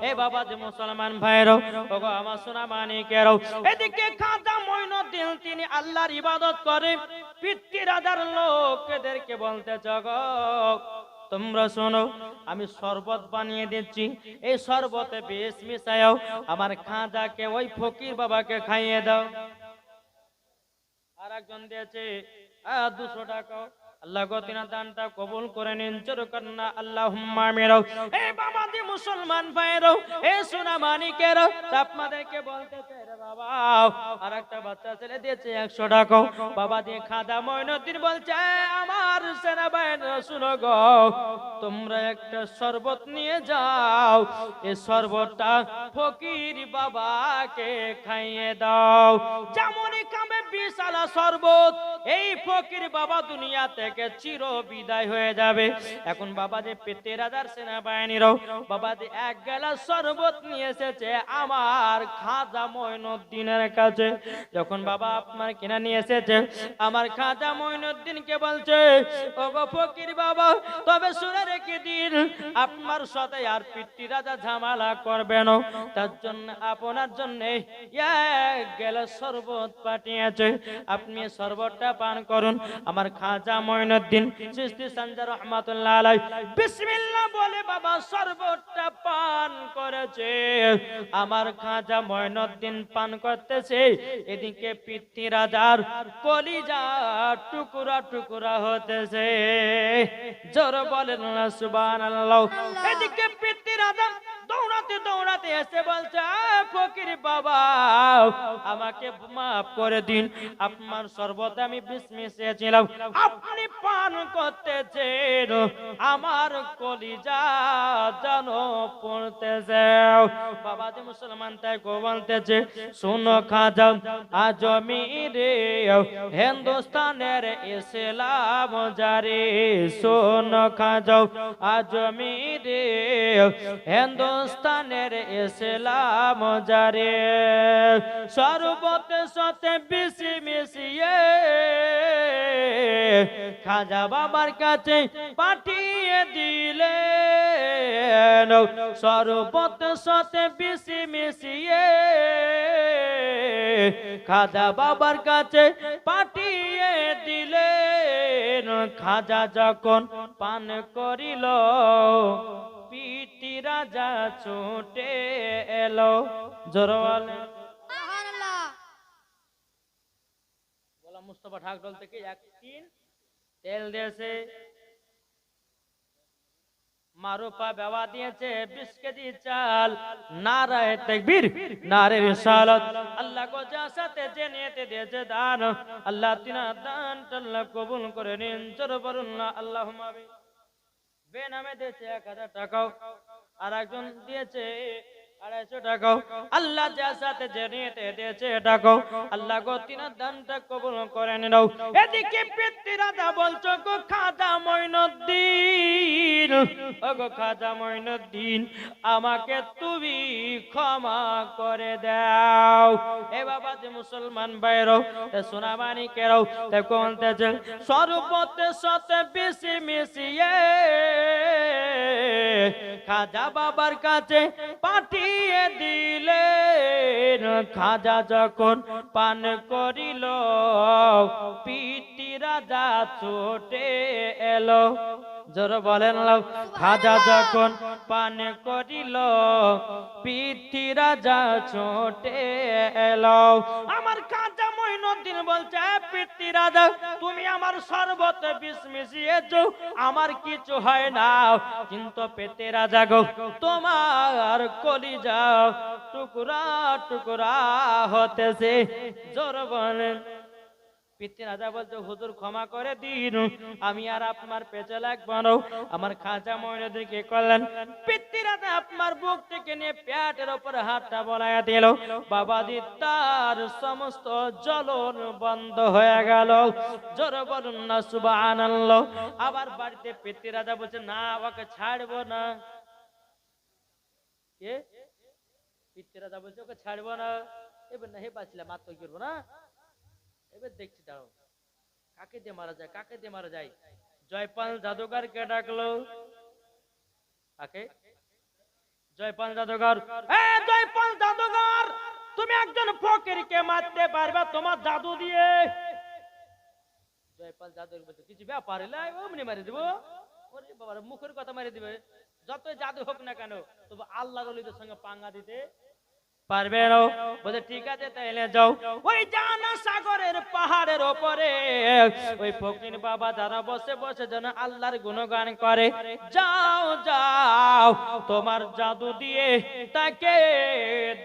এ বাবা যে মুসলমান ভাইরাও, ওগো আমার সোনা মানিকেরাও, এদিকে খাজা মঈনুদ্দিন তিনি আল্লাহর ইবাদত করে, পিতৃরাজার লোকেদেরকে বলতে জগো তোমরা শোনো, আমি শরবত বানিয়ে দিচ্ছি, এই শরবতে বিষ মিশাও, আমার খাজাকে ওই ফকির বাবাকে খাইয়ে দাও। আর একজন দিয়েছে 200 টাকা। আল্লাহ গো তিনার দানটা কবুল করে নিন, জোর করেন না আল্লাহুম্মা আমিন। এই বাবাজি মুসলমান ভাইরাও, এই সোনা মানিকেরা, আপনাদেরকে বলতে চাই রে বাবা, আর একটা বাচ্চা ছেলে দিয়েছে 100 টাকা। বাবাজি খাজা মঈনুদ্দিন বলছে আমার সেনা বাহিনী শুনো গো, তোমরা একটা শরবত নিয়ে যাও, এই শরবতটা ফকির বাবাকে খাইয়ে দাও। যেমনই কামে বিশালা শরবত, এই ফকির বাবা দুনিয়া থেকে চির বিদায় হয়ে যাবে। এখন বাবা যে পেতে রাজার সেনাবাহিনীরাও বাবা যে এক গ্লাস শরবত নিয়ে এসেছে আমার খাজা মঈনুদ্দিনের কাছে। যখন বাবা আপনার কিনা নিয়ে এসেছে, আমার খাজা মঈনুদ্দিনকে বলছে ওগো ফকির বাবা, তবে শুনে রেখে দিন, আপনার সাথে আর পিতৃ রাজা ঝামেলা করবে না, তার জন্য আপনার জন্য এক গ্লাস শরবত পাঠিয়েছে, আপনি শরবতটা পান করুন। আমার খাজা মঈনুদ্দিন চিশতি সানজা রাহমাতুল্লাহ আলাইহি বিসমিল্লাহ বলে বাবা শরবতটা পান করেছে। আমার খাজা মঈনুদ্দিন পান করতেছে, এদিকে পিতৃ রাজার কলিজা টুকরা টুকরা হতেছে। জোর বলেন না সুবহানাল্লাহ। এদিকে পিতৃ রাজা দৌড়াতে দৌড়াতে এসে বলছে ফকির বাবা আমাকে মাফ করে দিন, আপনার শরবতে আমি বিষ মিশিয়েছিলাম, আপনি পান করতেছেন, আমার কলিজা যেন পড়তেছে। বাবা যে মুসলমান তাই গো বলতেছে শোনো খাজা আজমিরে হিন্দুস্তানের ইসলাম জারি, শোনো খাজা আজমিরে হিন্দুস্তানের ইসলাম জারি, শরবতের সাথে বিষ মিশিয়ে খাজা বাবার কাছে পাঠিয়ে দিলেন, শরবতের সাথে বিষ মিশিয়ে খাজা বাবার কাছে পাঠিয়ে দিলেন। খাজা যখন পান করিল পিতৃ রাজা ছুটে এলো। জোরওয়ালে বলা মুস্তাফা ঢাকঢোল থেকে এক টিন তেল দিয়েছে, মারুফা বেওয়া দিয়েছে 20 কেজি চাল। নারায়ে তাকবীর, নারে রিসালাত। আল্লাহ গো যার সাথে যে নিয়তে দিয়েছে দান, আল্লাহ তিনার দানটা আল্লাহ কবুল করে নিন। জোর বলুন না আল্লাহুম্মা আমিন। বেনামে দিয়েছে 1000 টাকা, আর একজন দিয়েছে 250 টাকা। আল্লাহ যার সাথে যে নিয়তে দিয়েছে টাকা, আল্লাহ গো তিনার দানটা কবুল করে নিও। এদিকে পিতৃ রাজা বলছো গো খাজা মঈনুদ্দিন, ওগো খাজা মঈনুদ্দিন আমাকে তুমি ক্ষমা করে দাও। এ বাবা যে মুসলমান ভাইরাও, এ সোনা মানিকেরাও, তে কোনতেছে শরবতের সাথে বিষ মিশিয়ে খাজা বাবার কাছে পাঠিয়ে দিলেন। খাজা যখন পান করিল পিতৃ রাজা ছুটে এলো। জোর বলেন খাজা যখন পান করিল পিতৃ রাজা ছুটে এলো। আমার খাজা মঈনুদ্দিন বলছে পিতৃ রাজা তুমি আমার শরবতে বিষ মিশিয়েছো, আমার কিছু হয় না, কিন্তু পিতৃ রাজা গো তোমার কলিজা টুকরা টুকরা হতেছে। জোর বলেন। পিতৃ রাজা বলছে হুজুর ক্ষমা করে দিন, আমি আর আপনার পেছনে লাগবো না। আমার খাজা মঈনুদ্দিন কি করলেন, পিতৃ রাজা আপনার বুক থেকে নিয়ে পেটের উপর হাতটা বলাইয়া দিল। বাবাজি তার সমস্ত জ্বলন বন্ধ হয়ে গেল। জোরে বলুন না সুবহানাল্লাহ। আবার বাড়িতে পিতৃ রাজা বলছে না ওকে ছাড়বো না। কে? পিতৃ রাজা বলছে ওকে ছাড়বো না। এবার না হে বাঁচলাম আর তো করবো না, এবার দেখছি দাঁড়ো কাকে দিয়ে মারা যায়, কাকে দিয়ে মারা যায়। জয়পাল জাদুকরকে ডাকলো। কাকে? জয়পাল জাদুঘর, জয়পাল জাদুঘর, তুমি একজন ফকিরকে মারতে পারবে তোমার জাদু দিয়ে? জয়পাল জাদুঘর বলছে কিছু ব্যাপার হলে অমনি মারি দিব। ওরে বাবা, মুখের কথা মারি দিবে, যতই জাদু হোক না কেন, তবু আল্লাহর ওলিদের সঙ্গে পাঙ্গা দিতে পারবে না। বলে ঠিক আছে তাইলে যাও। ওই জানা সাগরের পাহাড়ের ওপরে ওই ফকির বাবা যারা বসে বসে যেন আল্লাহর গুণগান করে। যাও যাও, তোমার জাদু দিয়ে তাকে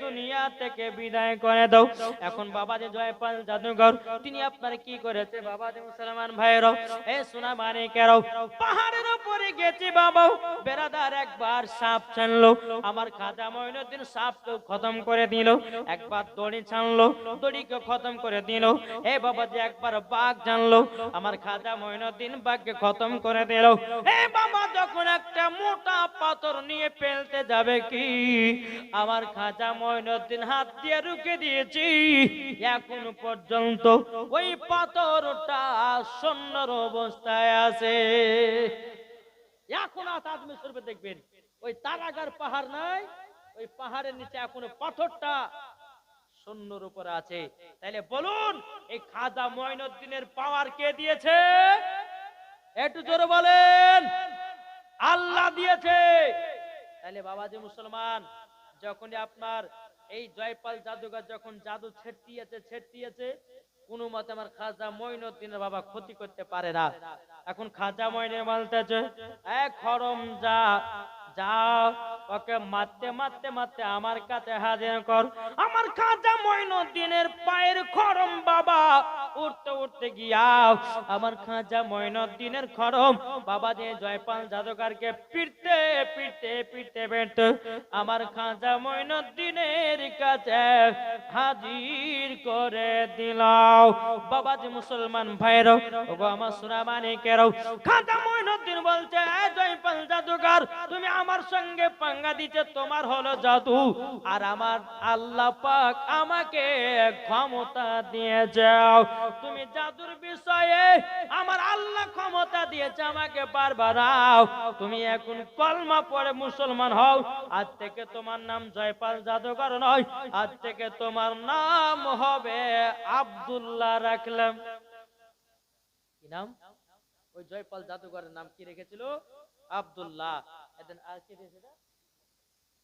দুনিয়া থেকে বিদায় করে দাও। এখন বাবা যে জয়পাল জাদুঘর, তিনি আপনার কি করেছে বাবা যে মুসলমান ভাইরাও, এ সোনা মানিকেরাও, পাহাড়ের উপরে গেছি বাবা, বেরাদার একবার সাপ ছানলো, আমার খাজা মঈনুদ্দিন সাপকে খতম করে দিল। একবার দড়ি ছানলো, দড়িকে খতম করে দিল। এ বাবা যে একবার বাঘ জানলো, আমার খাজা মঈনুদ্দিন বাঘকে খতম করে দিল। এ বাবা যখন একটা মোটা পাথর নিয়ে ফেলতে যাবে কি, আমার খাজা মঈনুদ্দিন হাত দিয়ে রুখে দিয়েছি। এখন পর্যন্ত ওই পাথরটা শূন্যর অবস্থায় আছে। এখন আজমি শরীফে দেখবেন ওই তারাগার পাহাড় নাই, ওই পাহাড়ের নিচে এখনো পাথরটা শূন্যর উপরে আছে। তাইলে বলুন এই খাজা মঈনুদ্দিনের পাওয়ার কে দিয়েছে? একটু জোরে বলেন। আল্লাহ দিয়েছে। তাইলে বাবাজি মুসলমান, যখনই আপনার এই জয়পাল জাদুঘর যখন জাদু ছেড়তিয়েছে কোনো মতে আমার খাজা মঈনুদ্দিনের বাবা ক্ষতি করতে পারে না। এখন খাজা মঈনুদ্দিন বলতেছে, এক খরম যা যাও, ওকে মারতে মারতে মারতে আমার কাছে হাজির কর। আমার খাজা মঈনুদ্দিনের পায়ের খরম বাবা উঠতে উঠতে গিয়াও আমার খাজা মঈনুদ্দিনের খরম বাবা দিয়ে জয়পাল জাদুঘরকে পিটতে পিটতে পিটতে পিটতে আমার খাজা মঈনুদ্দিনের কাছে হাজির করে দিলাও। বাবা যে মুসলমান ভাইরাও, ওগো আমার সোনা মানিকেরাও, খাজা মঈনুদ্দিন বলছে, জয়পাল জাদুঘর তুমি আমার সঙ্গে পাঙ্গা দিতে, তোমার হলো জাদু, আর আমার আল্লাহ পাক আমাকে ক্ষমতা দিয়ে যাও। তুমি জাদুর বিষয়ে আমার আল্লাহ ক্ষমতা দিয়েছে, আমাকে পারবা নাও। তুমি এখন কলমা পড়ে মুসলমান হও। আজ থেকে তোমার নাম জয়পাল জাদুঘর নয়, আজ থেকে তোমার নাম হবে আব্দুল্লাহ রাখলাম। কি নাম? ওই জয়পাল জাদুঘরের নাম কি রেখেছিল? আব্দুল্লাহ।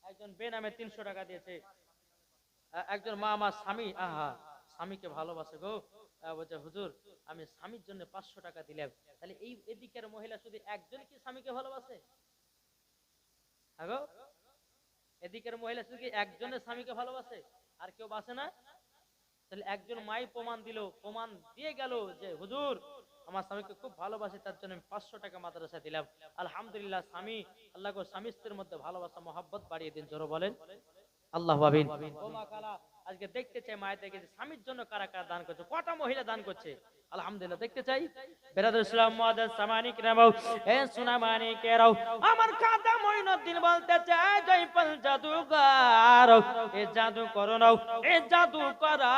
একজন বেনামে 300 টাকা দিয়েছে। একজন মা আমার স্বামী, স্বামীকে ভালোবাসে গো, বলছে হুজুর আমি স্বামীর জন্য 500 টাকা দিলাম। তাহলে এই এদিকের মহিলা শুধু একজন কি স্বামীকে ভালোবাসে? হ্যাঁ, এদিকের মহিলা শুধু কি একজনের স্বামীকে ভালোবাসে, আর কেউ বাসে না? তাহলে একজন মাই প্রমাণ দিয়ে গেল যে হুজুর আমার স্বামীকে খুব ভালোবাসি, তার জন্য 500 টাকা মাদ্রাসা দিলাম। আলহামদুলিল্লাহ, স্বামী আল্লাহ গো স্বামী স্ত্রীর মধ্যে ভালোবাসা মহব্বত বাড়িয়ে দিন। জোরে বলেন আল্লাহ ভাবিন। ও মা কালা, আজকে দেখতে চাই মায়েদেরকে যে স্বামীর জন্য কারা কারা দান করছে, কটা মহিলা দান করছে আলহামদুলিল্লাহ দেখতে চাই। বেরাদুল ইসলাম মুআদ্দাস সামানিক রামাও, এ সোনা মানিকেরাও, আমার খাজা মঈনুদ্দিন বলতে চায় জয়পাল জাদুঘর এ জাদু করো নাও, এ জাদু করা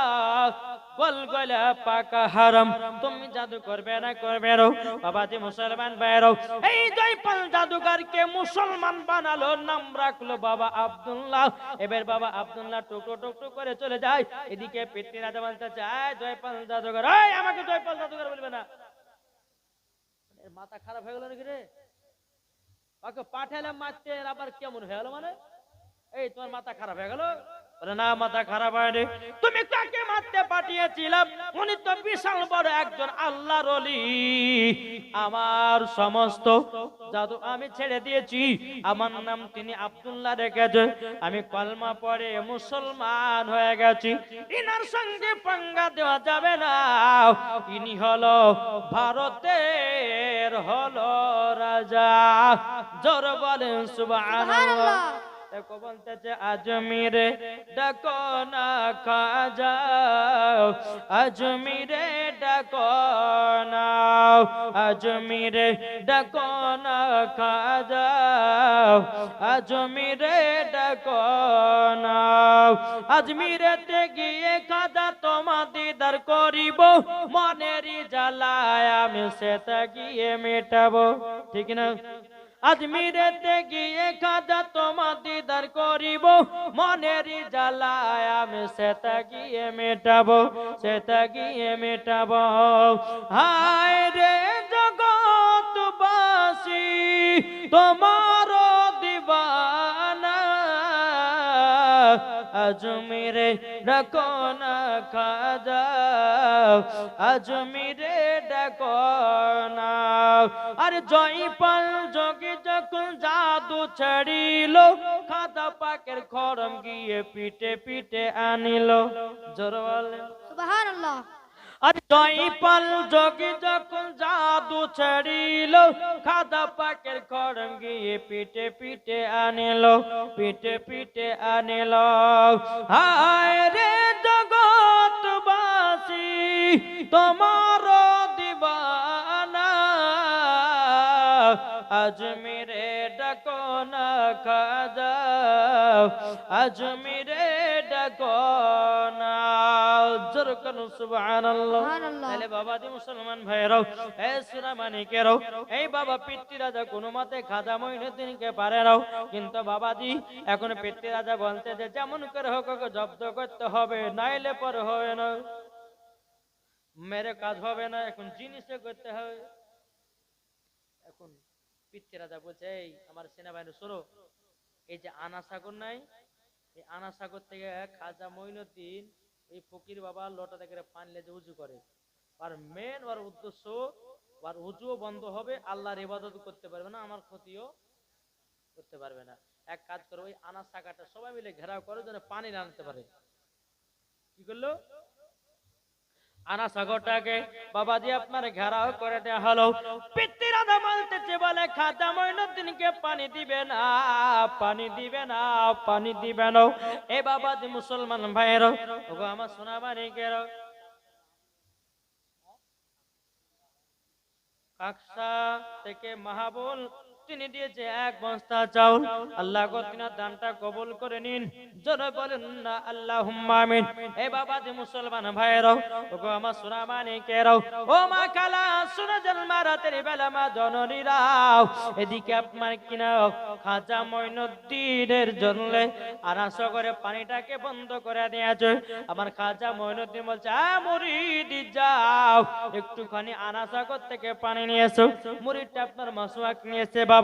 গলগলা পাকা হারাম, তুমি জাদু করবে না বাবাজি মুসলমান ভাইরাও। এই জয়পাল জাদুঘরকে মুসলমান বানালো, নাম রাখলো বাবা আব্দুল্লাহ। এবার বাবা আব্দুল্লাহ টুকরো টুকরো করে চলে যায়। এদিকে পেটনি রাজা বলতে চায় জয়পাল জাদুঘর, এই আমাকে জয়পাল জাদুঘর বলবে না। মাথা খারাপ হয়ে গেল নাকি রে? ওকে পাঠালাম মারতে, আবার কেমন হয়ে গেল? মানে এই তোমার মাথা খারাপ হয়ে গেল? বলে না, মাথা খারাপ হয়নি। তুমি কাকে মারতে পাঠিয়েছিলাম? উনি তো বিশাল বড় একজন আল্লাহর ওলি। আমার সমস্ত জাদু আমি ছেড়ে দিয়েছি, আমার নাম তিনি আব্দুল্লাহ রেখেছে। আমি কলমা পড়ে মুসলমান হয়ে গেছি। ইনার সঙ্গে পাঙ্গা দেওয়া যাবে না। ইনি হলো ভারতের হলো রাজা। জোর বলেন সুবহানাল্লাহ। দেখো বলতেছে আজমিরে ডাকো না খাজা, আজমিরে ডাকো না, আজমিরে ডাকো না খাজা, আজমিরে ডাকো না। আজমিরেতে গিয়ে খাজা তোমা দিদার করিব, মনেরই জ্বালায় আমি সেটা গিয়ে মেটাবো। ঠিক না? আজমিরেতে গিয়ে খাজা তোমার দিদার করিব, মনেরই জ্বালায় আমি সেটা গিয়ে মেটাবো, সেটা গিয়ে মেটাবো। হায় রে জগৎবাসী তোমার দিবানা, আজমিরে ডাকো না খাজা, আজমিরে ডাকো না। আর জয়পাল যোগী যখন জাদু ছাড়িল, খাজা পাকের খড়ম গিয়ে পিটে পিটে আনিল। জোর বলেন সুবহানাল্লাহ। আর জয়পাল যোগী যখন জাদু ছাড়িল, খাজা পাকের খড়ম গিয়ে পিটে পিটে আনিল, পিটে পিটে আনিল। হায় রে জগৎবাসী তোমার দিবানা, আজমিরে ডাকো না খাজা, আজমিরে ডাকো না। জোর করুন সুবহানাল্লাহ। তাহলে বাবাজি মুসলমান ভাইরাও, এই সোনা মানিকেরাও, এই বাবা পিতৃ রাজা কোনো মতে খাজা মঈনুদ্দিনকে পারে নাও, কিন্তু বাবাজি এখন পিতৃ রাজা বলতে যে যেমন করে হোক ওকে জব্দ করতে হবে, নাইলে পর হবে না, মেরে কাজ হবে না, এখন জিনিসে করতে হবে। এখন পিতৃ রাজা বলছে, এই আমার সেনাবাহিনী শোনো, এই যে আনা সাগর নাই, এই আনা সাগর থেকে খাজা মঈনুদ্দিন এই ফকির বাবা লোটা থেকে পানি লেজে উজু করে, আর মেন ওর উদ্দেশ্য আর উজুও বন্ধ হবে, আল্লাহর ইবাদত করতে পারবে না, আমার ক্ষতিও করতে পারবে না। এক কাজ করো, ওই আনা সাগাটা সবাই মিলে ঘেরাও করে যেন পানি আনতে পারে। কি করলো? আনা সাগরটাকে বাবাজি আপনার ঘেরাও করে দেয়া হলো। পিতৃ রাজা বলতেছে, বলে খাজা মঈনুদ্দিনকে পানি দিবে না, পানি দিবে না, পানি দিবে না। এ বাবাজি মুসলমান ভাইয়েরও, ওগো আমার সোনা মানিকেরও, কাকসা থেকে মাহাবুল তিনি দিয়েছে এক বস্তা চাউল। আল্লাহ গো তিনার দানটা কবুল করে নিন, জোরে বলেন না আল্লাহুম্মা আমিন। এ বাবাজি মুসলমান ভাইয়েরাও, ওগো আমার সোনা মানিকেরাও, ও মা কালা শুনে জন্মা রাতের বেলা মা জননীরাও, এদিকে আপনার কিনা খাজা মঈনুদ্দিনের জন্য আনাসা করে পানিটাকে বন্ধ করে দিয়েছে। আমার খাজা মঈনুদ্দিন বলছে, মুরিদ যাও একটুখানি আনাসাগর থেকে পানি নিয়ে এসো। মুরিদটা আপনার মাসওয়াক নিয়েছে, বাবা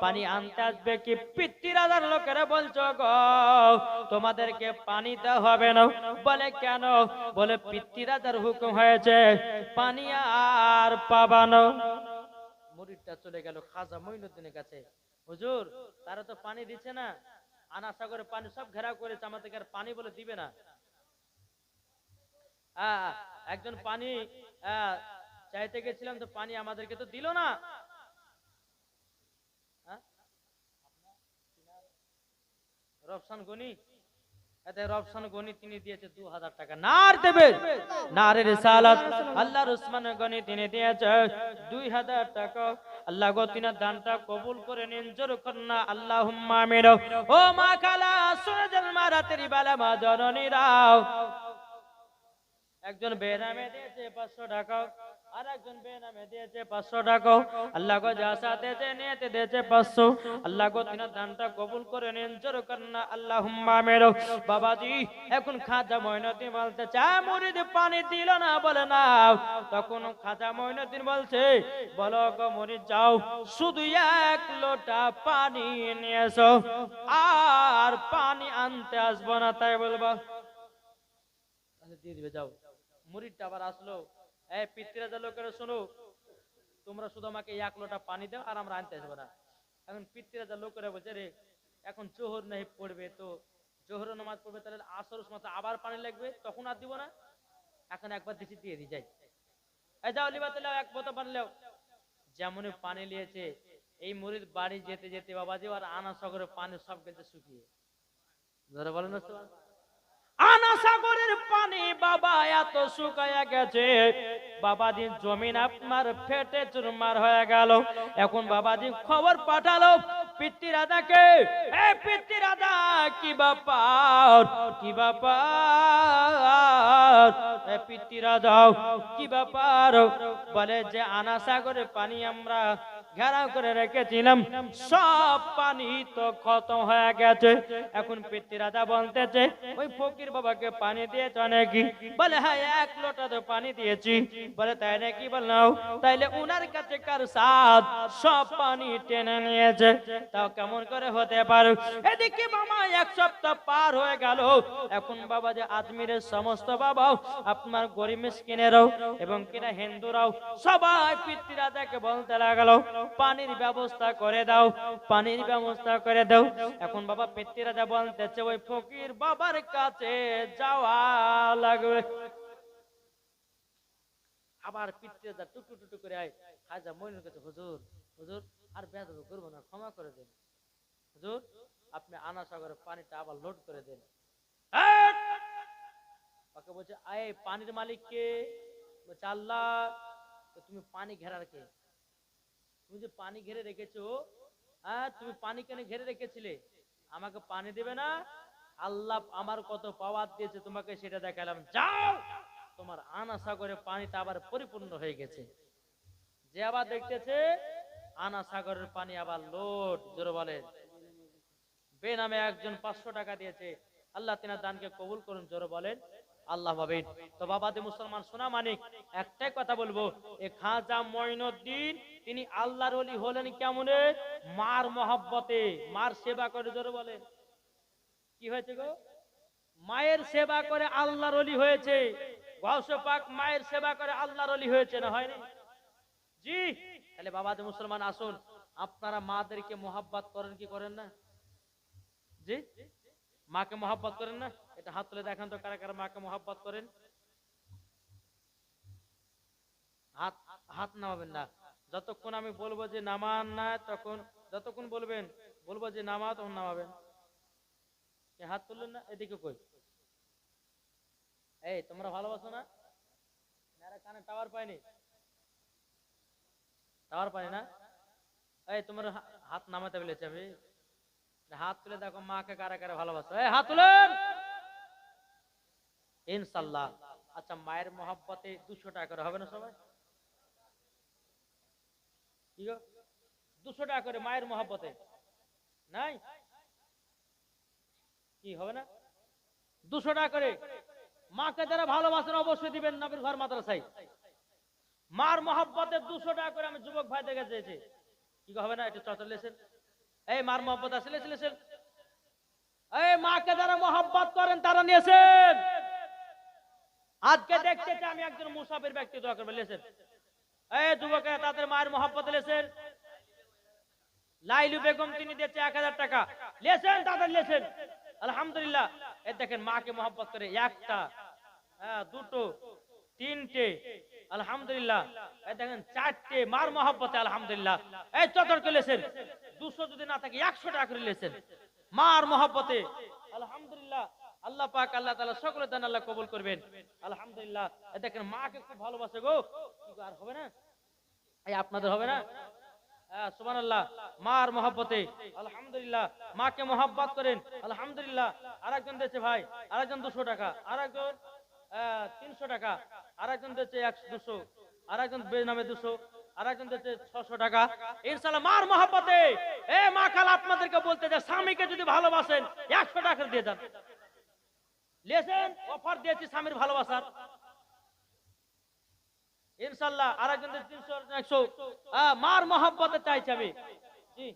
পানি আনতে আসবে কি? পিতৃ রাজার লোকেরা বলছো গো তোমাদেরকে পানি দেওয়া হবে না। বলে কেন? বলে পিতৃ রাজার হুকুম হয়েছে পানি আর পাবানো। মুরিদটা চলে গেল খাজা মঈনুদ্দিনের কাছে, হুজুর তারা তো পানি দিচ্ছে না, আনা সাগরে পানি সব ঘেরাও করেছে, আমাদেরকে আর পানি বলে দিবে না। একজন পানি চাইতে গেছিলাম তো পানি আমাদেরকে তো দিল না। রফসান গনি, রফসান গনি তিনি দিয়েছে 2000 টাকা। নার দেবে নারে রিসালাত আল্লাহর উসমান গনি তিনি দিয়েছে 2000 টাকা। আল্লাহ গো তিনার দানটা কবুল করে নিন, জোর করনা আল্লাহুম্মা আমিন। ও মা কালা শুনে জন্মা রাতের বেলা মা জননীরাও, একজন বেনামে দিয়েছে 500 টাকা, আর একজন বেনামে দিয়েছে 500 টাকা। আল্লাহ গো যা সাথে নিয়েতে দিয়েছে 500। আল্লাহ গো তিনার দানটা কবুল করে নিন, জোর করনা আল্লাহুম্মা আমিন। বাবাজি এখন খাজা মঈনুদ্দিন বলতে চায়, মুরিদ পানি দিল না, বলে না। তখন খাজা মঈনুদ্দিন বলছে, বলো গো মুরিদ যাও শুধু 1 লোটা পানি নিয়ে এসো, আর পানি আনতে আসবো না, তাই বলবো। দিয়ে দিবে, যাও। মুরিদটা আবার আসলো, এই পিতৃ রাজা লোকেরা শোনো, তোমরা শুধু আমাকে 1 লোটা পানি দাও, আর আমরা আনতে আসবো না। এখন পিতৃ রাজা লোকেরা বলছে, রে এখন জোহর নাই পড়বে, তো জোহর নামাজ পড়বে, তাহলে আসর সময় আবার পানি লাগবে, তখন আর দিব না, এখন একবার দিছি দিয়ে দি যাই। এই যাও লিবা তাহলে 1 বোতল পানি লাও। যেমনই পানি নিয়েছে, এই মুরিদ বাড়ি যেতে যেতে বাবাজি আর আনা সাগরে পানি সব গেছে শুকিয়ে। ধরে বলেন না আনা সাগরের পানি বাবা এত শুকায়া গেছে, বাবাজি জমিন আপনার ফেটে চুরমার হয়ে গেল। এখন বাবাজি খবর পাঠালো পিতৃ রাজাকে, এই পিতৃ রাজা কি ব্যাপার, কি ব্যাপার, পিতৃ রাজা কি ব্যাপার? বলে যে আনা সাগরের পানি আমরা ঘেরাও করে রেখেছিলাম, সব পানি তো খতম হয়ে গেছে। এখন পিতৃ রাজা বলতেছে ওই ফকির বাবাকে পানি দিয়েছ নাকি? বলে হ্যাঁ, 1 লোটা তো পানি দিয়েছি। বলে তাই নাকি? বললাম তাইলে উনার কাছে কার সাথ সব পানি টেনে নিয়েছে, তাও কেমন করে হতে পারে? এদিকে বাবা 1 সপ্তাহ পার হয়ে গেল। এখন বাবা যে আজমিরের সমস্ত বাবা, আপনার গরিব মিসকিনেরাও এবং কিনা হিন্দুরাও সবাই পিতৃ রাজাকে বলতে লাগলো পানির ব্যবস্থা করে দাও, পানির ব্যবস্থা করে দাও। এখন বাবা পিতৃ রাজা বলতেছে ওই ফকির বাবার কাছে যাওয়া লাগবে। আবার পিতৃ রাজা টুকটু টুকটু করে আয় খাজা মইনুর কাছে, হুজুর হুজুর আর বেয়াদবি করবো না, ক্ষমা করে দেন হুজুর, আপনি আনা সাগরে পানিটা আবার লোড করে দেন। ওকে বলছে আয় পানির মালিক কে? বলছে আল্লাহ। তো তুমি পানি ঘেরার কে? তুমি যে পানি ঘিরে রেখেছো, হ্যাঁ তুমি পানি কেন ঘিরে রেখেছিলে? আমাকে পানি দেবে না? আল্লাহ আমার কত পাওয়ার দিয়েছে তোমাকে সেটা দেখালাম, যাও। তোমার আনা সাগরে পানিটা আবার পরিপূর্ণ হয়ে গেছে। যে আবার দেখতেছে আনা সাগরের পানি আবার লোড। জোরে বলেন। বেনামে একজন 500 টাকা দিয়েছে, আল্লাহ তিনার দানকে কবুল করুন। জোরে বলেন আল্লাহ ভাবেন। তো বাবাদের মুসলমান সোনা মানিক, একটাই কথা বলবো, এ খাজা মঈনুদ্দিন তিনি আল্লাহর ওলি হলেন কেমনে? মার মহব্বতে, মার সেবা করে। জোরে বলেন কি হয়েছে গো? মায়ের সেবা করে আল্লাহর ওলি হয়েছে। গাউসে পাক মায়ের সেবা করে আল্লাহর ওলি হয়েছে, না হয়নি? জি। তাহলে বাবাদের মুসলমান আসুন, আপনারা মাদেরকে মোহাব্বত করেন কি করেন না? জি, মাকে মোহাব্বত করেন না? এটা হাত তুলে দেখান তো কারা কারা মাকে মোহাব্বত করেন। হাত হাত নামাবেন না, যতক্ষণ আমি বলবো যে নামান না, তখন যতক্ষণ বলবেন বলবো যে নামা, তখন নামাবেন। হাত তুললেন না? এদিকে কই? এই তোমরা ভালোবাসো না? কানে টাওয়ার পাইনি, টাওয়ার পাই না। এই তোমার হাত নামাতে বলেছে আমি। হাত তুলে দেখো মাকে কারা কারা ভালোবাসো, এই হাত তুলেন ইনশাআল্লাহ। আচ্ছা মায়ের মহব্বতে 200 টাকা করে হবে না সবাই? কি গো 200 টাকা করে মায়ের মহব্বতে নাই? কি হবে না? 200 টাকা করে মাকে যারা ভালোবাসেন অবশ্যই দিবেন নবীর ঘর মাদ্রাসায়। মার মহব্বতে 200 টাকা করে আমি যুবক ভাই দেখে চেয়েছি। কি হবে না? একটু চর্চা লেছেন। এই মার মহব্বত আসলে লেছেন। এই মাকে যারা মহব্বত করেন তারা নিয়েছেন। আজকে দেখতেছি আমি একজন মুসাফির ব্যক্তি, দোয়া করবেন লেছেন। এই যুবকেরা তাদের মায়ের মহব্বত লেছেন। লাইলু বেগম তিনি দিয়েছে 1000 টাকা লেছেন, তাদের লেছেন। আলহামদুলিল্লাহ। এই দেখেন মাকে মহব্বত করে, একটা, হ্যাঁ, দুটো, তিনটে, আলহামদুলিল্লাহ। এই দেখেন 4টে মার মহব্বতে, আলহামদুলিল্লাহ। এই চতর করে লেছেন। 200 যদি না থাকে 100 টাকা করে লেছেন মার মহব্বতে, আলহামদুলিল্লাহ। আল্লাহ পাক আল্লাহ তাআলা সকলের দান আল্লাহ কবুল করবেন, আলহামদুলিল্লাহ। এই দেখেন মাকে খুব ভালোবাসে গো। কি আর হবে না? এই আপনাদের হবে না? সুবহানাল্লাহ। মার মহব্বতে, আলহামদুলিল্লাহ। মাকে মহব্বত করেন, আলহামদুলিল্লাহ। আরেকজন দিয়েছে ভাই, আরেকজন 200 টাকা, আরেকজন 300 টাকা, আরেকজন দিয়েছে 200, আরেকজন বেনামে 200, আরেকজন দিয়েছে 600 টাকা। ইনশাআল্লাহ মার মহব্বতে এ মা খালা আপনাদেরকে বলতে যে স্বামীকে যদি ভালোবাসেন 100 টাকা দিয়ে দেন। লেছেন অফার দিয়েছি স্বামীর ভালোবাসার, ইনশাআল্লাহ। আরেকজন 300, 100 মার মহব্বতে চাইছি আমি। জি,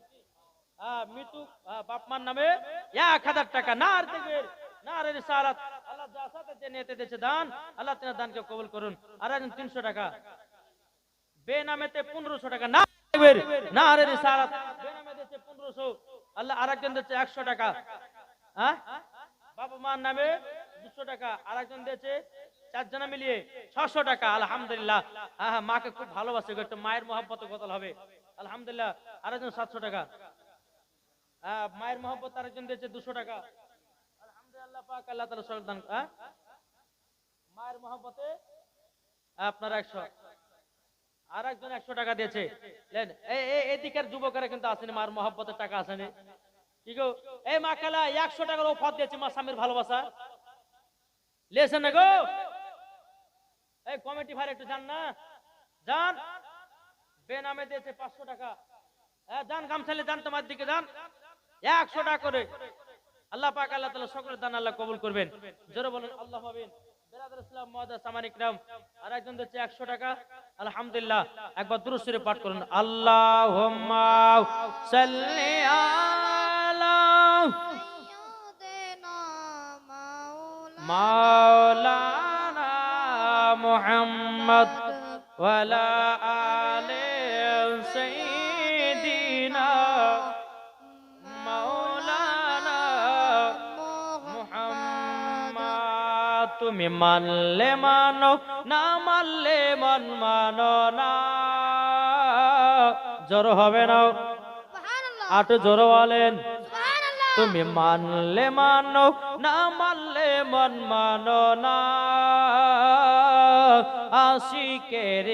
মৃত্যু বাপ মার নামে 1000 টাকা। নার দেখবেন, নার রিসালাত, আল্লাহ যা সাথে যে নিতে দিয়েছে দান, আল্লাহ তাআলা দানকে কবুল করুন। আরেকজন 300 টাকা, বেনামেতে 1500 টাকা। না দেখবেন, নার রিসালাত বেনামে দিয়েছে 1500, আল্লাহ। আরেকজন দিয়েছে 100 টাকা, হ্যাঁ, বাবা মার নামে 200 টাকা। আরেকজন দিয়েছে 4 জনা মিলিয়ে 600 টাকা, আলহামদুলিল্লাহ। হ্যাঁ হ্যাঁ, মাকে খুব ভালোবাসে, একটু মায়ের মহব্বতে কত হবে, আলহামদুলিল্লাহ। আরেকজন 700 টাকা, মায়ের মহব্বত। আরেকজন দিয়েছে 200 টাকা, আলহামদুলিল্লাহ পাক আল্লাহ তাআলা সকল দান। মায়ের মহব্বতে আপনার 100, আরেকজন 100 টাকা দিয়েছে। লেন এই দিকের যুবকেরা কিন্তু আসেনি, মার মহব্বতের টাকা আসেনি। কি গো এই মা খালা 100 টাকার অফার দিয়েছে মা স্বামীর ভালোবাসা, লেছেন না গো? এই কমিটি ভাই একটু যান না, যান। বেনামে দিয়েছে 500 টাকা, যান গামছালে যান, তোমার দিকে যান, 100 টাকা করে। আল্লাহ পাক আল্লাহ তাআলা সকলের দান আল্লাহ কবুল করবেন। জোরে বলেন আল্লাহ পাবেন। বেরাদর ইসলাম মুআজ্জাজ সামানি ইকরাম, আর একজন দিচ্ছে 100 টাকা। আলহামদুলিল্লাহ, একবার দুরূদ শরীফ পাঠ করুন। আল্লাহুম্মা সাল্লি আলা মাওলানা মুহাম্মদ ওয়া আলা আলি সাইয়্যিদিনা মাওলানা মুহাম্মদ। তুমি মানলে মানো, না মানলে মন মানো না। জোর হবে না, আটো জোর বলেন। তুমি মানলে মানো, না মানলে মন মানো না। আশিকের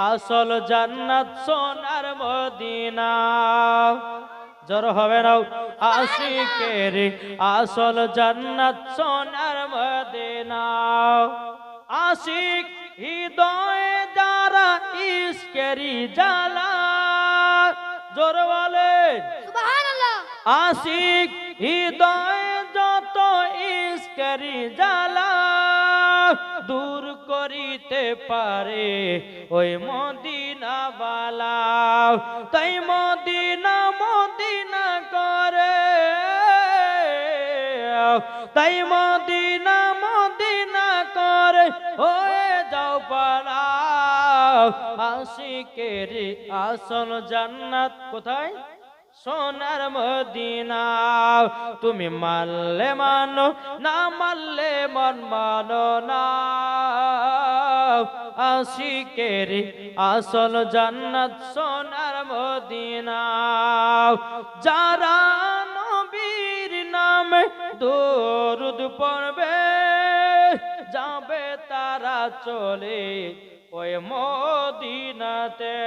আসল জান্নাত সোনার মদিনা। জোর হবে না, আশিকের আসল জান্নাত সোনার মদিনা। আশিক হৃদয়ে যারা ইশকেরি জ্বালা। জোর বলেন সুবহানাল্লাহ। আশিক হৃদয়ে যত ইশকেরি জ্বালা দূর করিতে পারে ওই মদিনা বালা। তাই মদিনা মদিনা করে, তাই মদিনা মদিনা করে হয়ে যাও পারা। আশিকের আসল জান্নাত কোথায়? সোনার মদিনা। তুমি মানলে মানো, না মানলে মন মানো না। আশিকের আসল জান্নাত সোনার মদিনা। যারা নবীর নামে দরুদ পড়বে যাবে তারা চলে ওই মদিনাতে।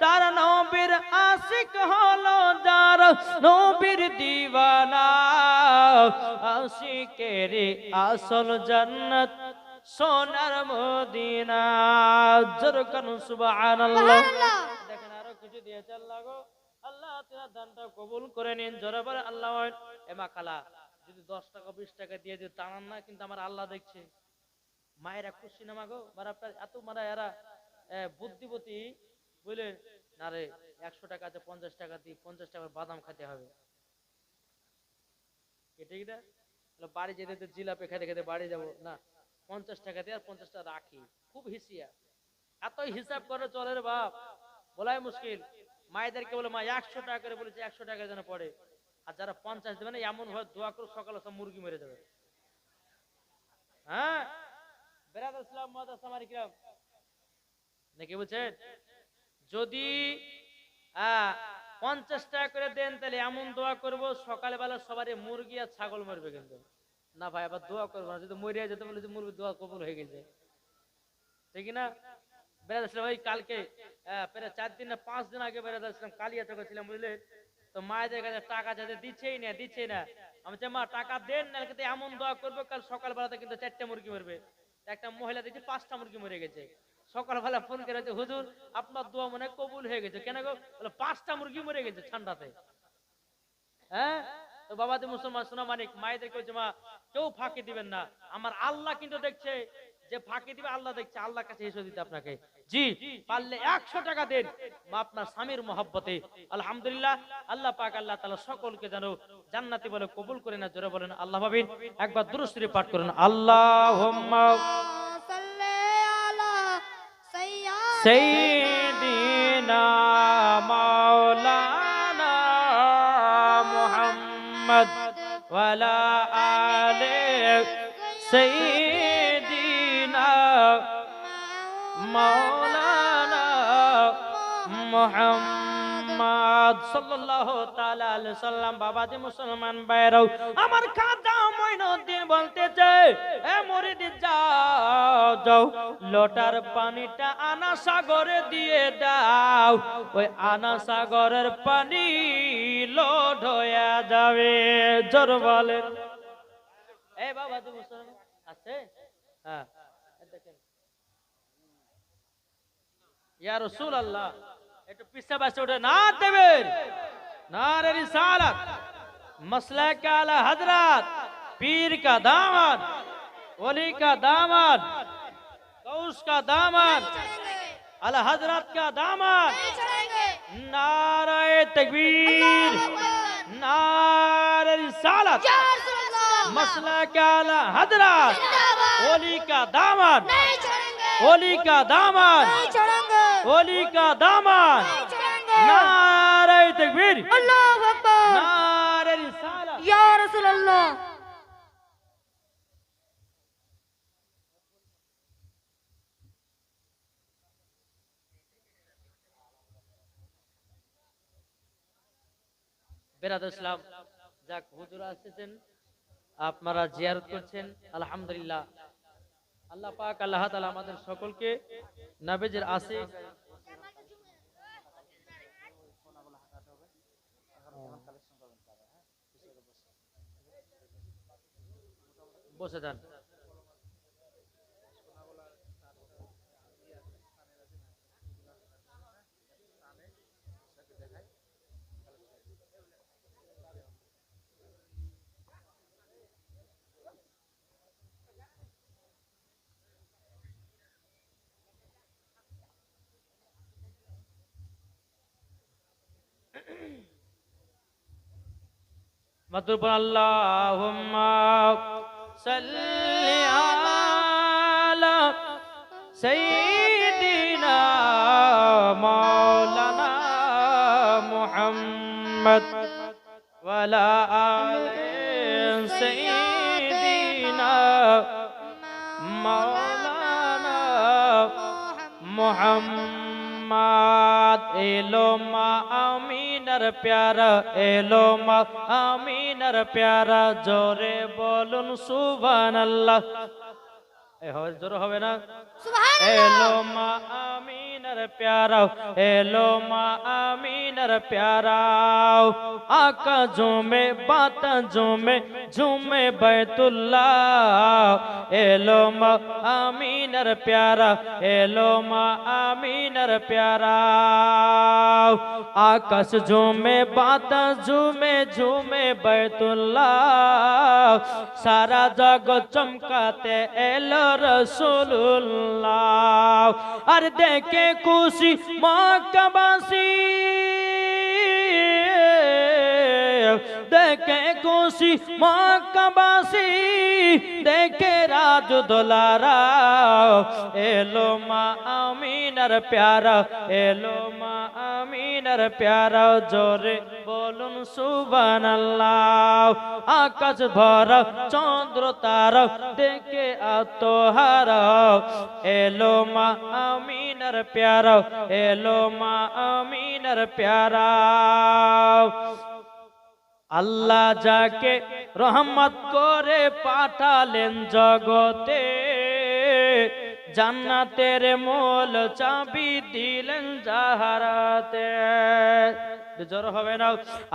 তার নবীর আশিক হলো যারা নবীর দিওয়ানা। আশিকের আসল জান্নাত সোনার মদিনা। জোরে কানুন সুবহানাল্লাহ। দেখেন আরো কিছু দিয়েছে আল্লাহ গো। আল্লাহ তোমার দানটা কবুল করে নিন। জোরে বলে আল্লাহ। এমা খালা যদি 10 টাকা 20 টাকা দিয়ে দিই টানান না, কিন্তু আমার আল্লাহ দেখছে। মায়েরা খুশি না মাগো, মারা এত মারা এরা বুদ্ধিবতী বুঝলে না রে। 100 টাকা আছে, 50 টাকা দিই, 50 টাকার বাদাম খেতে হবে। ঠিক না? বাড়ি যেতে তো জিলাপি খেতে খেতে বাড়ি যাবো না, 50 টাকা দিয়ে আর 50 টাকা রাখি। খুব হিসিয়া, এতই হিসাব করে চলে রে বাপ, বলাই মুশকিল। মায়েদেরকে বলে মা 100 টাকা করে বলেছে, 100 টাকা যেন পড়ে। আর যারা 50 দেবে না এমন হয় দোয়া করে সকালে সব মুরগি মেরে যাবে। হ্যাঁ বেরাদর ইসলাম মুআজ্জাজ সামানি ইকরাম, নাকি বলছেন যদি 50 টাকা করে দেন তাহলে এমন দোয়া করবো সকালে বেলা সবারই মুরগি আর ছাগল মরবে। কিন্তু না ভাই আবার দোয়া করবো না, যদি মরিয়া যেতে বলে যে মুরগি দোয়া কবুল হয়ে গেছে, ঠিক না? বেরাদর ইসলাম ওই কালকে প্রায় 4 দিন না 5 দিন আগে বেরাদর ইসলাম কালিয়া চকে ছিলাম বুঝলে। তো মায়েদের কাছে টাকা যাতে দিচ্ছেই না। আমি চাই মা টাকা দেন না, কিন্তু এমন দোয়া করবো কাল সকাল বেলাতে কিন্তু 4টা মুরগি মরবে। একটা মহিলা দেখছি 5টা মুরগি মরে গেছে। সকালবেলা ফোন করেছে, হুজুর আপনার দোয়া মনে কবুল হয়ে গেছে। কেন গো? বলে 5টা মুরগি মরে গেছে ঠান্ডাতে। হ্যাঁ তো বাবাদের মুসলমান সোনা মানিক মায়েদের কইছে মা কেউ ফাঁকি দিবেন না, আমার আল্লাহ কিন্তু দেখছে। যে ফাঁকি দিবে আল্লাহ দেখছে, আল্লাহর কাছে এসে দিতে আপনাকে। জি পারলে 100 টাকা দেন আপনার স্বামীর মহব্বতে। আলহামদুলিল্লাহ, আল্লাহ পাক আল্লাহ তাআলা সকলকে যেন জান্নাতি বলে কবুল করে না। জোরে বলেন আল্লাহ পাবেন। একবার দুরূদ শরীফ পাঠ করুন। আল্লাহুম্মা সাল্লি আলা সাইয়্যিদিনা মাওলানা মুহাম্মদ ওয়া আলা আলি সাইয়্যিদিনা মাওলানা মুহাম্মদ সাল্লাল্লাহু তাআলা আলাইহি সাল্লাম। বাবাজি মুসলমান ভাইরাও, আমার খাজা মঈনুদ্দিন বলতেছে এ মুরিদ যাও লোটার পানিটা আনা সাগরে দিয়ে দাও, ওই আনা সাগরের পানি লোড হয়ে যাবে। জোর বলেন এই বাবাজি মুসলমান আছে। হ্যাঁ দেখেন ইয়া রাসূলুল্লাহ, একটু পিছে পাশে উঠে না দেবেন नारे रिसालत मसलक आला हजरत पीर का दामन वली का दामन गौस का दामन आला हजरत का दामन नारे तकबीर नारे रिसालत मसलक आला हजरत वली का दामन वली का दामन वली का दामन नारे तकबीर अल्लाहू अकबर नारे रिसालत या रसूल अल्लाह বেরাদ ইসলাম যাক হুজুর আসছেন আপনারা জিয়ারত করছেন আলহামদুলিল্লাহ আল্লাহ পাক আল্লাহ তাআলা আমাদের সকলকে নবীজির আশিক বসে যান مطلب اللهم صل على سيدنا مولانا محمد وعلى آل سيدنا مولانا محمد এলোমা আমিনার প্যারা এলোমা আমিনার প্যারা জোরে বলুন সুবহানাল্লাহ জোরে হবে না এলোমা আমিনার প্যারা এলোমা আমিনার প্যারা আকা ঝুমে বাত ঝুমে ঝুমে বাইতুল্লাহ এলোমা আমিনার প্যারা এলোমা আমিনার প্যারা আকাশ ঝুমে বাত ঝুমে ঝুমে বাইতুল্লাহ সারা জগৎ চমকাতে এলো রাসূলুল্লাহ আর দেখে খুশি মক্কাবাসী দেখে খুশি মক্কাবাসী দেখে রাজ দোলারা এলো মা আমিনার প্যারা এলো মা আমিনার প্যারা জোরে বলুন সুবহানাল্লাহ আকাশ ভরা চন্দ্র তারা দেখে আত্মহারা এলো মা আমিনার প্যারা এলো মা আমিনার প্যারা আল্লাহ যাকে রহমত করে পাঠালেন জগতে জান্নাতের মূল চাবি দিলেন জাহারাতে জোর হবে না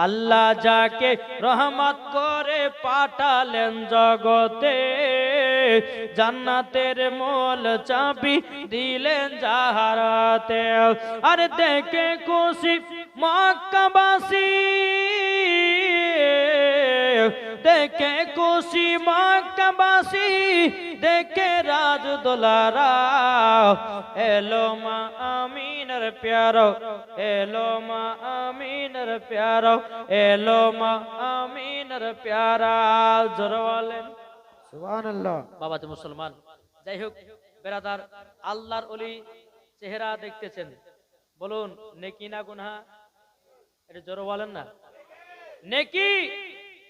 আল্লাহ যাকে রহমত করে পাঠালেন জগতে জান্নাতের মূল চাবি দিলেন জাহারাতে আর দেখে খুশি মক্কাবাসী দেখে খুশি মক্কাবাসী দেখে রাজ দোলারা এলো মা আমিনার প্যারা এলো মা আমিনার প্যারা এলো মা আমিনার প্যারা জোরে বলেন সুবহানাল্লাহ। বাবা তো মুসলমান যাই হোক বেরাদার আল্লাহর ওলি চেহারা দেখতেছেন বলুন নেকি না গুনাহ এটা জোরে বলেন না নেকি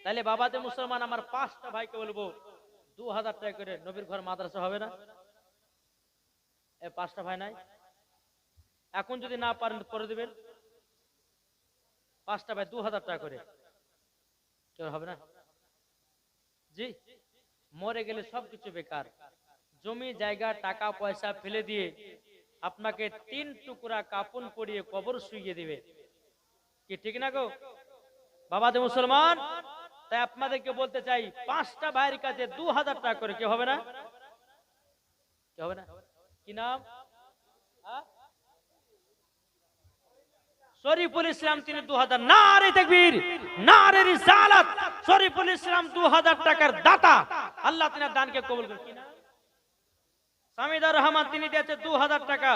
তাহলে বাবাতে মুসলমান আমার 5টা ভাইকে বলবো 2000 টাকা করে নবীর ঘর মাদ্রাসা হবে না এই 5টা ভাই নাই এখন যদি না পারেন পরে দিবেন 5টা ভাই 2000 টাকা করে কেউ হবে না জি মরে গেলে সবকিছু বেকার জমি জায়গা টাকা পয়সা ফেলে দিয়ে আপনাকে 3 টুকরা কাপন পরিয়ে কবর শুইয়ে দিবে কি ঠিক না গো বাবাতে মুসলমান তাই আপনাদেরকে বলতে চাই 5টা ভাইয়ের কাছে 2000 টাকা করে কি হবে না কি হবে না কি নাম শরীফুল ইসলাম তিনি 2000, নারে তাকবীর, নারে রিসালাত। শরীফুল ইসলাম 2000 টাকার দাতা, আল্লাহ তিনার দানকে কবুল করুন। কি না? সামিদুর রহমান তিনি দিয়েছে 2000 টাকা।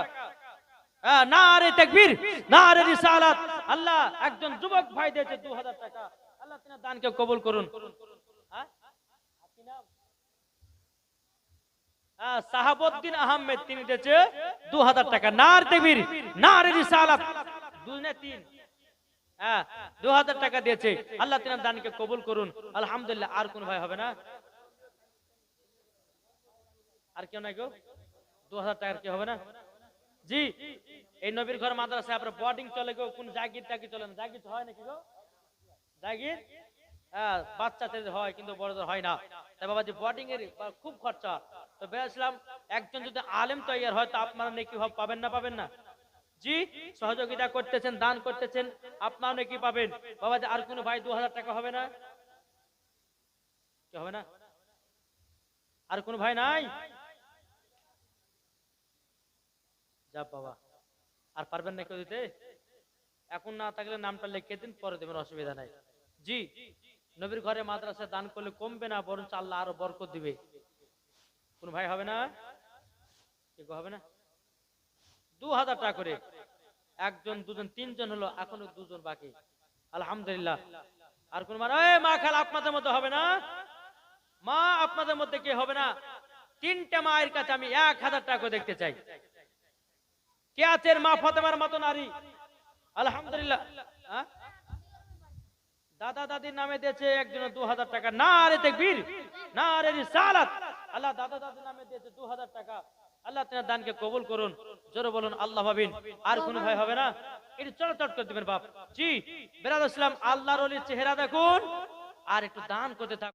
নারে তাকবীর, নারে রিসালাত। আল্লাহ একজন যুবক ভাই দিয়েছে 2000 টাকা, আল্লাহ তিনার দানকে কবুল করুন। হ্যাঁ, কি নাম? সাহাবউদ্দিন আহমেদ তিনি দিয়েছে 2000 টাকা। নারে তাকবীর, নারে রিসালাত। 2 না 3? 2000 টাকা দিয়েছে, আল্লাহ তিনার দানকে কবুল করুন। আলহামদুলিল্লাহ। আর কোন ভাই হবে না? আর কেউ নাই গো? 2000 টাকার কি হবে না? জি, এই নবীর ঘর মাদ্রাসায় আপনার বোর্ডিং চলে গো, কোন জাগির টাকি চলে না? জাগির হয় নাকি গো? জাগির বাচ্চাদের হয়, কিন্তু বড়দের হয় না। তাই বাবাজি বোর্ডিং এর খুব খরচা। তো বেশলাম একজন যদি আলেম তৈয়ার হয়, তো আপনারা নেকি পাবেন না? পাবেন না? জি, সহযোগিতা করতেছেন, দান করতেছেন, আপনারা নেকি পাবেন। বাবাজি আর কোন ভাই 2000 টাকা হবে না? কি হবে না? আর কোন ভাই নাই? যা বাবা, আর পারবেন না কেউ দিতে? এখন না থাকলে নামটা লিখে দিন, পরে দেবেন, অসুবিধা নাই। জি, নবীর ঘরে মাদ্রাসায় দান করলে কমবে না, বরং আল্লাহ আরো বরকত দিবে। কোন ভাই হবে না? কেউ হবে না? 2000 টাকা করে, একজন, দুজন, তিনজন হলো, এখনো 2 জন বাকি। আলহামদুলিল্লাহ। আর কোন মা খালা আপনাদের মধ্যে হবে না? মা আপনাদের মধ্যে কে হবে না? 3টে মায়ের কাছে আমি 1000 টাকা দেখতে চাই। কে আছেন মা ফাতেমার মতো নারী? আলহামদুলিল্লাহ। দাদা দাদির নামে দিয়েছে একজন 2000 টাকা। নারে তাকবীর, নারে রিসালাত। আল্লাহ দাদা দাদির নামে দিয়েছে 2000 টাকা, আল্লাহ তাআলা দানকে কবুল করুন। জোরে বলুন আল্লাহ ভাবিন। আর কোন ভাই হবে না? একটু চট করে দিবেন বাপ। জি, বেরাদ ইসলাম, আল্লাহর ওলির চেহারা দেখুন, আর একটু দান করতে থাকুন।